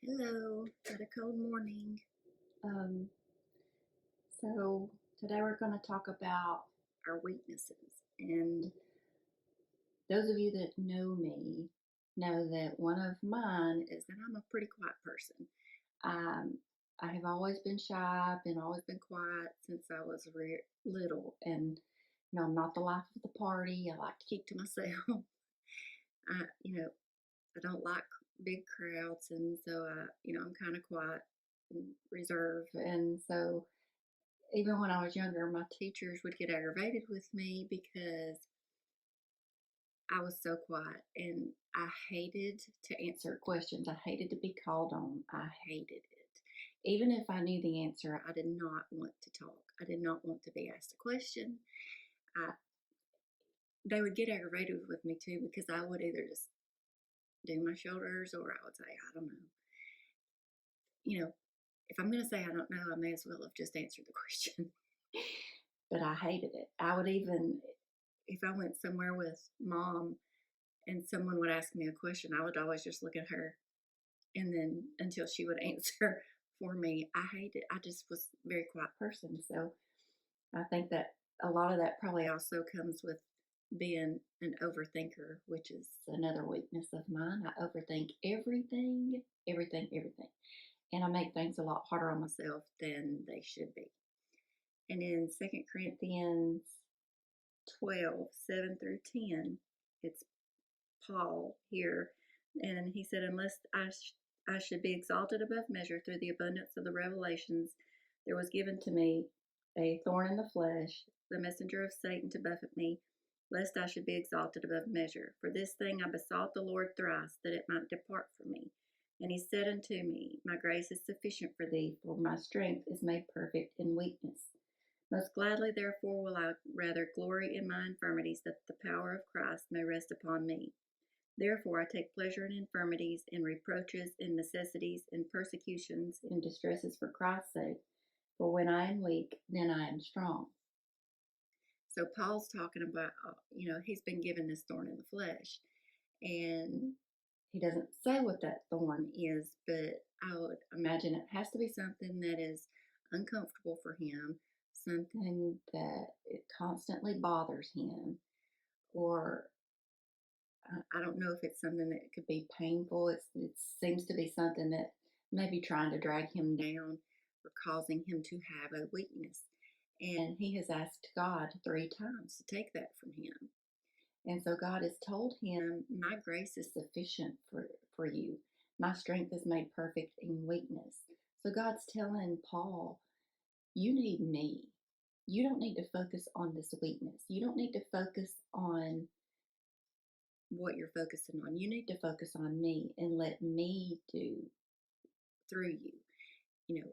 Hello, got a cold morning. Um, so today we're going to talk about Our weaknesses. and those of you that know me know that one of mine is That I'm a pretty quiet person. um, I have always been shy, been always been quiet since I was little, and I'm not the life of the party. I like to Keep to myself. I, I don't like big crowds, and so I'm kind of quiet and reserved. and so even when I was younger, my Teachers would get aggravated with me because I was so quiet, and I hated to answer. answer questions. I hated to be called on. I Hated it. even if I knew the answer, I did not want to talk. I did not want to be asked a question. I They would get aggravated with me too because I would either just do my shoulders or I would say, I don't know. You know, if I'm going to say I don't know, I may as well have just answered the question. but I hated it. I would even If I went somewhere with mom and someone would ask me a question, I would always just look at her and then until she would answer for me. I hated, I just was a very quiet person. so I think that a lot of that Probably probably also comes with being an overthinker, which is is another weakness of mine. I overthink everything, everything, everything. And I make things a lot harder on myself. myself than they should be. And in Second Corinthians 12:7 through 10, it's Paul here, and he said, Unless I should be exalted above measure through the abundance of the revelations, there was given to me A thorn in the flesh, the messenger of Satan to buffet me, lest I should be exalted above measure. For this thing I besought the Lord thrice, that it might depart from me. And he said unto me, My grace is sufficient for thee, for my strength is made perfect in weakness. most gladly, therefore, will I rather glory in my infirmities, that the power of Christ may rest upon me. Therefore, I take pleasure in infirmities, in reproaches, in necessities, in persecutions, In distresses for Christ's sake. For when I am weak, then I am strong. So Paul's talking about, he's been given this thorn in the flesh, and He doesn't say what that thorn is, but I would imagine it has to be something that is uncomfortable for him, something something that it constantly bothers him, or I don't know if it's something that could be painful. It seems to be something that may be trying to drag him down. down or causing him to have a weakness. And And he has asked God 3 times. to take that from him. And so God has told him, My grace is sufficient for you. My strength is made perfect in weakness. So God's telling Paul, you need me. You don't need to focus on this weakness. You don't need to focus on what you're focusing on. You need to focus on me and let me do through you. You know,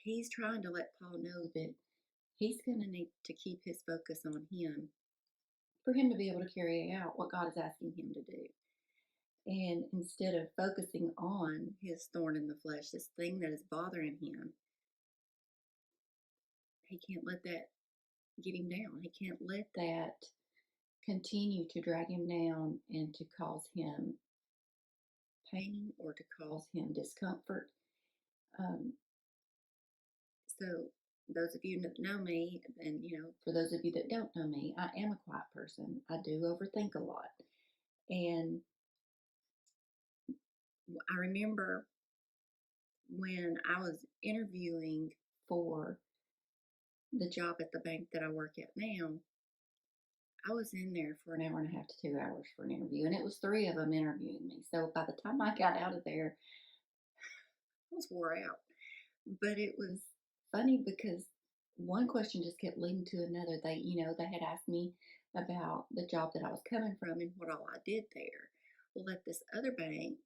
he's trying to let Paul know that he's going to need to keep his focus on him for him to be able to carry out what God is asking him him to to do. And instead of focusing on His thorn in the flesh, this thing that is bothering him, he can't let that get him down. He can't let that continue to drag him down and to cause him pain or to cause cause him discomfort. Um, So those of you that know me, and for those of you that don't know me, I am a quiet person. I do overthink a lot. And I remember when I was interviewing for the job at the bank that I work at now, I was in there for an hour and a half to 2 hours for an interview, and it was 3 of them interviewing me. So by the time I got out of there, I was wore out. But it was funny because one question just kept leading to another. They had asked me about the job that I was coming from from and what all I did there. Well, at this other bank,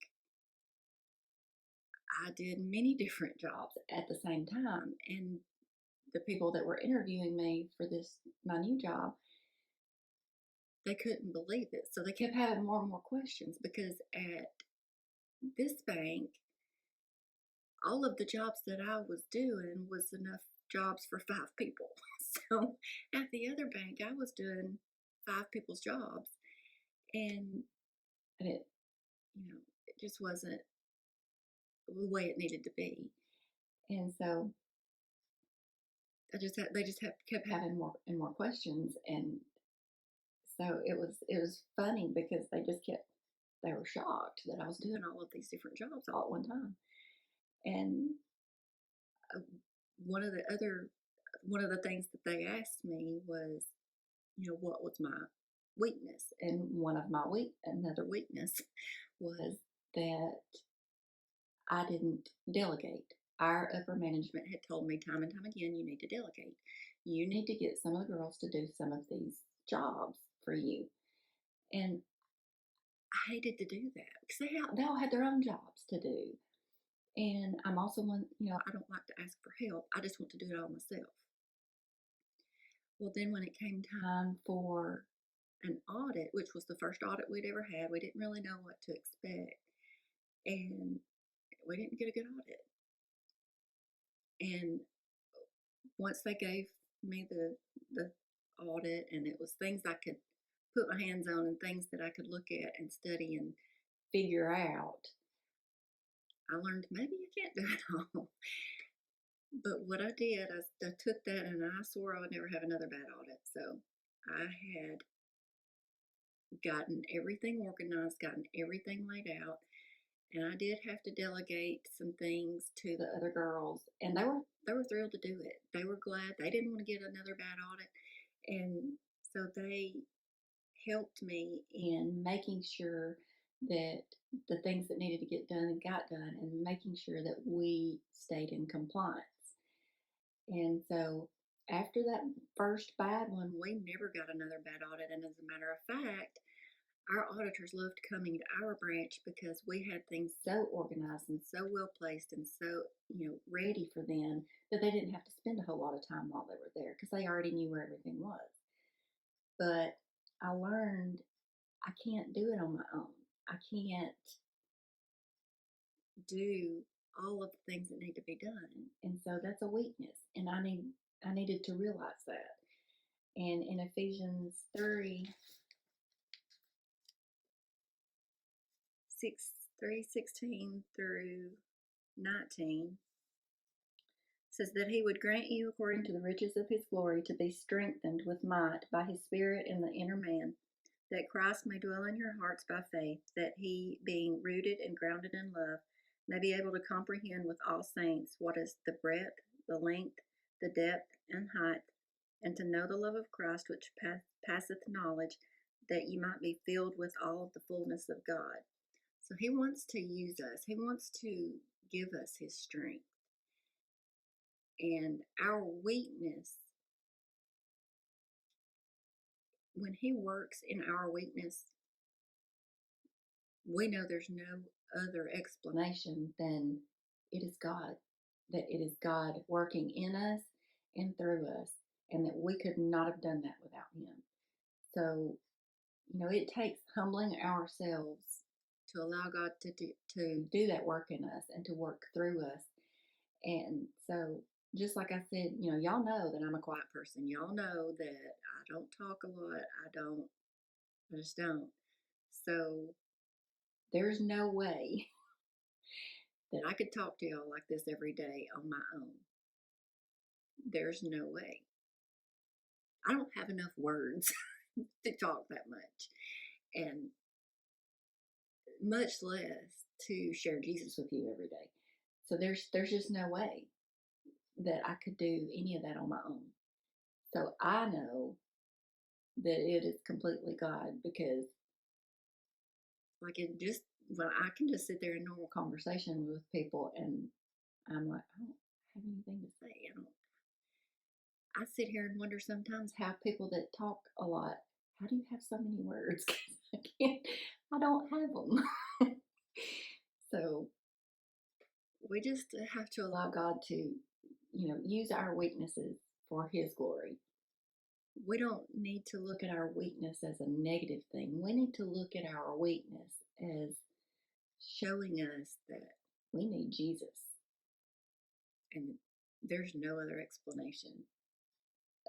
I did many different jobs at the same time. and The people that were interviewing me for my new job, they couldn't believe it. So they kept kept having having more and more questions. questions because at this bank, all of the jobs that I was doing was enough jobs for 5 people. So at the other bank, I was doing 5 people's jobs, and And it it just wasn't the way it needed to be. And so They just kept having. having more and more questions, and so it was funny because they were shocked that I was doing all of these different jobs all at one time. And uh, One of the things that they asked me was, what was my weakness? and another weakness was that I didn't delegate. Our upper management Had told me time and time again, you need to delegate. you need to get some of the girls to do some of these jobs for you. And I hated to do that because they all had their own jobs to do. And I'm also one, I don't like to ask for help. I just want to do it all myself. Well, then when it came time for an audit, which was the first audit we'd ever had, we didn't really know what to expect, and we didn't get a good audit. And once they gave me the audit, and it was things I could put my hands on and things that I could look at and study and figure out, I learned maybe I can't do it all. But what I did, I took that and I swore I would never have another bad audit. So I had gotten everything organized, gotten everything laid out, and I did have to delegate some things to the other girls, and they were thrilled to do it. They were glad. They didn't want to get another bad audit, and so they helped me in making sure that the things that needed to get done got done, and making sure that we stayed in compliance. And so after that first bad one, we never got another bad audit. And as a matter of fact, our auditors loved coming to our branch because we had things so organized and so well placed and so ready for them that they didn't have to spend a whole lot of time while they were there because they already knew where everything was. But I learned I can't do it on my own. I can't do all of the things that need to be done. And so that's a weakness. And I needed to realize that. And in Ephesians 3:16 through 19 says that he would grant you according to the riches of his glory to be strengthened with might by his spirit in the inner man, that Christ may dwell in your hearts by faith, that he, being rooted and grounded in love, may be able to comprehend with all saints what is the breadth, the length, the depth, and height, and to know the love of Christ which passeth knowledge, that ye might be filled with all of the fullness of God. So he wants to use us. He wants to give us his strength. And our weakness, when he works in our weakness, we know there's no other explanation than it is God, that it is God working in us and through us, and that we could not have done that without him. So, it takes humbling ourselves to allow God to do that work in us and to work through us. And so, just like I said, y'all know that I'm a quiet person. Y'all know that I don't talk a lot. I just don't. So there's no way that I could talk to y'all like this every day on my own. There's no way. I don't have enough words to talk that much, and much less to share Jesus with you every day. So there's just no way that I could do any of that on my own. So I know that it is completely God, because I can just sit there in normal conversation with people and I'm like, I don't have anything to say. I sit here and wonder sometimes how people that talk a lot, how do you have so many words? I don't have them. So we just have to allow God to, use our weaknesses for his glory. We don't need to look at our weakness as a negative thing. We need to look at our weakness as showing us that we need Jesus. And there's no other explanation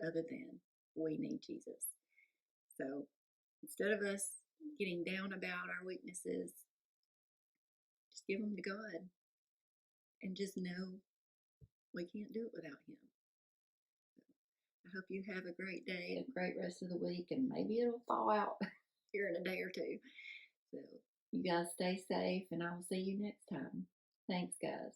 other than we need Jesus. So instead of us getting down about our weaknesses, just give them to God. and just know we can't do it without Him. I hope you have a great day A great rest of the week, and maybe it'll thaw out. here in a day or two. So You guys stay safe, and I will see you next time. Thanks, guys.